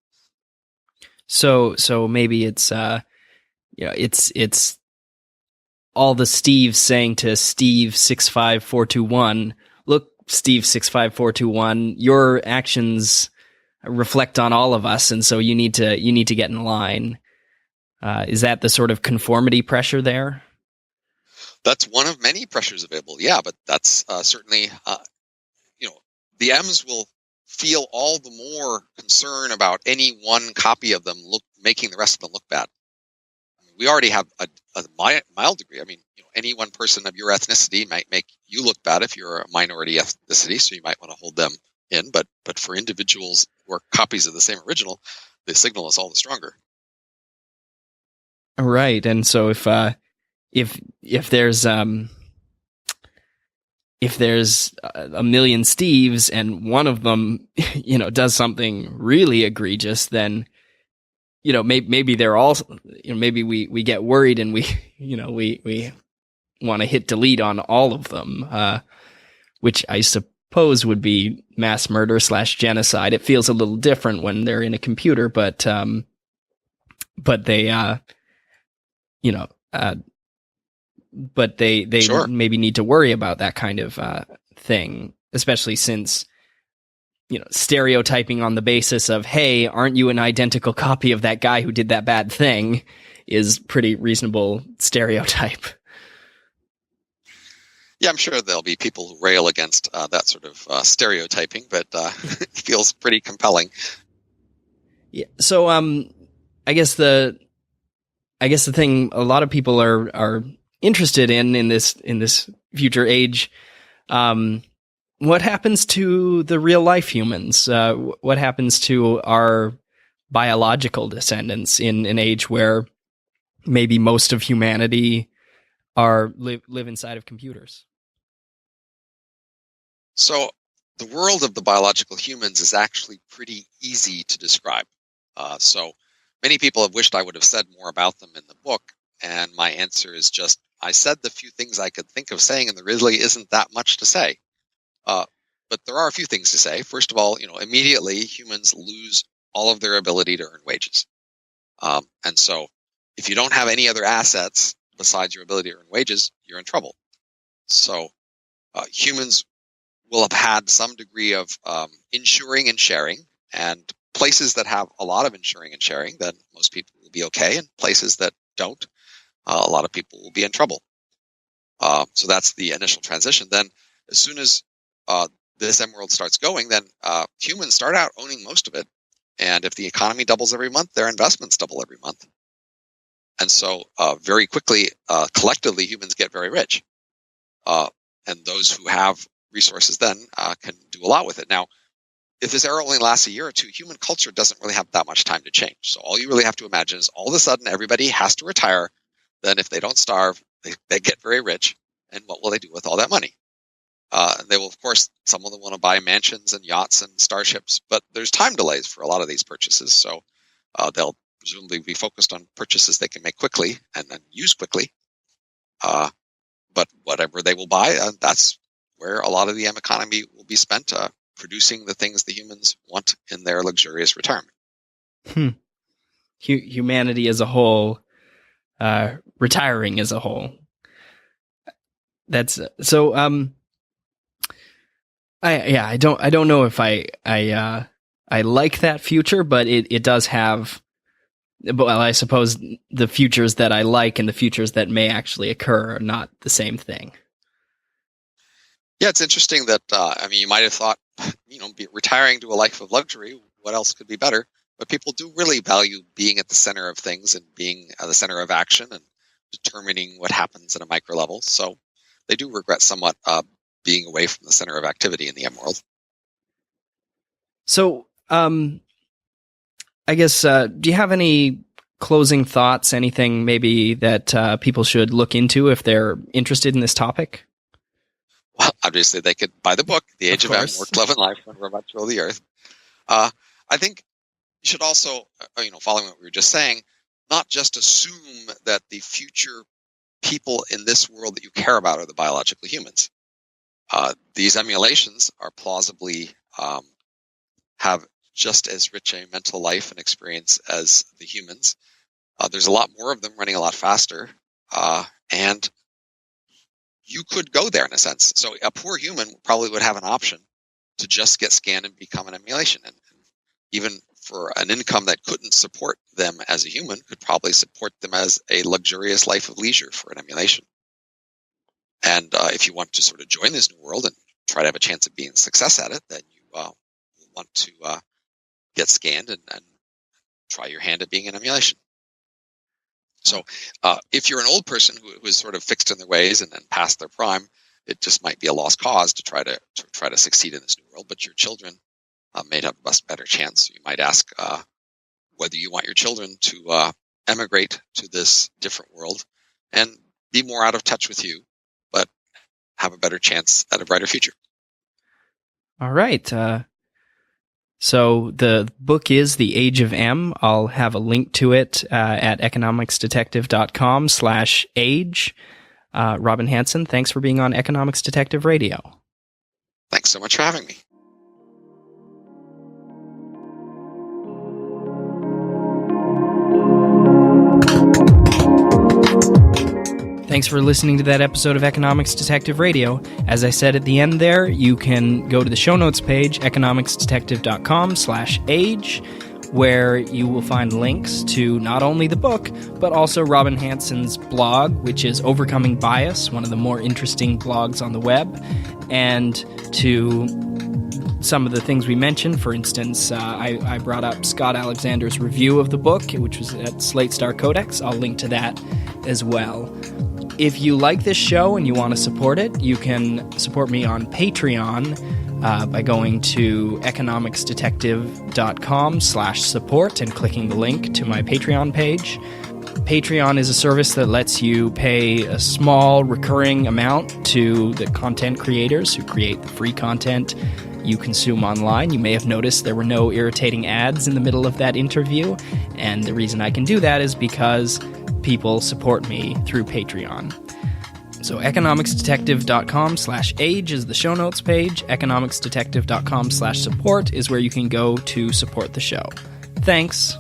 So maybe it's it's all the Steves saying to Steve 65421, look, Steve 65421, your actions reflect on all of us, and so you need to get in line. Is that the sort of conformity pressure there? That's one of many pressures available. Yeah, but that's certainly the M's will feel all the more concern about any one copy of them making the rest of them look bad. I mean, we already have a mild degree. I mean, any one person of your ethnicity might make you look bad if you're a minority ethnicity, so you might want to hold them in. But for individuals who are copies of the same original, the signal is all the stronger. Right, and so if there's a million Steves and one of them, does something really egregious, then, maybe they're all, maybe we get worried and we want to hit delete on all of them, which I suppose would be mass murder / genocide. It feels a little different when they're in a computer, but they, but they Sure. maybe need to worry about that kind of thing, especially since stereotyping on the basis of, hey, aren't you an identical copy of that guy who did that bad thing, is pretty reasonable stereotype. Yeah, I'm sure there'll be people who rail against that sort of stereotyping, but it feels pretty compelling. Yeah. So I guess the thing a lot of people are interested in this future age, what happens to the real life humans? What happens to our biological descendants in an age where maybe most of humanity live inside of computers? So the world of the biological humans is actually pretty easy to describe. So many people have wished I would have said more about them in the book, and my answer is just I said the few things I could think of saying, and there really isn't that much to say. But there are a few things to say. First of all, immediately humans lose all of their ability to earn wages. And so if you don't have any other assets besides your ability to earn wages, you're in trouble. So humans will have had some degree of insuring and sharing, and places that have a lot of insuring and sharing, then most people will be okay, and places that don't, a lot of people will be in trouble. So that's the initial transition. Then as soon as this emerald starts going, then humans start out owning most of it. And if the economy doubles every month, their investments double every month. And so very quickly, collectively, humans get very rich. And those who have resources then can do a lot with it. Now, if this era only lasts a year or two, human culture doesn't really have that much time to change. So all you really have to imagine is all of a sudden everybody has to retire. Then if they don't starve, they get very rich. And what will they do with all that money? They will, of course, some of them want to buy mansions and yachts and starships, but there's time delays for a lot of these purchases. So they'll presumably be focused on purchases they can make quickly and use quickly. But whatever they will buy, that's where a lot of the economy will be spent producing the things the humans want in their luxurious retirement. Humanity as a whole, retiring as a whole. That's so. I don't know if I like that future, but it does have. Well, I suppose the futures that I like and the futures that may actually occur are not the same thing. Yeah, it's interesting that, you might have thought, retiring to a life of luxury, what else could be better? But people do really value being at the center of things and being at the center of action and determining what happens at a micro level. So they do regret somewhat being away from the center of activity in the M world. So, I guess, do you have any closing thoughts, anything maybe that people should look into if they're interested in this topic? Well, obviously they could buy the book, The Age of M, Work, Love, and Life, When We're About to Rule the Earth. I think you should also, following what we were just saying, not just assume that the future people in this world that you care about are the biological humans. These emulations are plausibly have just as rich a mental life and experience as the humans. There's a lot more of them running a lot faster. And you could go there in a sense. So a poor human probably would have an option to just get scanned and become an emulation. And even for an income that couldn't support them as a human, could probably support them as a luxurious life of leisure for an emulation. And if you want to sort of join this new world and try to have a chance of being a success at it, then you want to get scanned and try your hand at being an emulation. So if you're an old person who is sort of fixed in their ways and past their prime, it just might be a lost cause to try to succeed in this new world. But your children may have a much better chance. You might ask whether you want your children to emigrate to this different world and be more out of touch with you, but have a better chance at a brighter future. All right. So the book is The Age of M. I'll have a link to it at economicsdetective.com/age. Robin Hanson, thanks for being on Economics Detective Radio. Thanks so much for having me. Thanks for listening to that episode of Economics Detective Radio. As I said at the end there, you can go to the show notes page, economicsdetective.com/age, where you will find links to not only the book, but also Robin Hanson's blog, which is Overcoming Bias, one of the more interesting blogs on the web, and to some of the things we mentioned. For instance, I brought up Scott Alexander's review of the book, which was at Slate Star Codex. I'll link to that as well. If you like this show and you want to support it, you can support me on Patreon by going to economicsdetective.com/support and clicking the link to my Patreon page. Patreon is a service that lets you pay a small recurring amount to the content creators who create the free content you consume online. You may have noticed there were no irritating ads in the middle of that interview, and the reason I can do that is because people support me through Patreon. So economicsdetective.com/age is the show notes page. economicsdetective.com/support is where you can go to support the show. Thanks.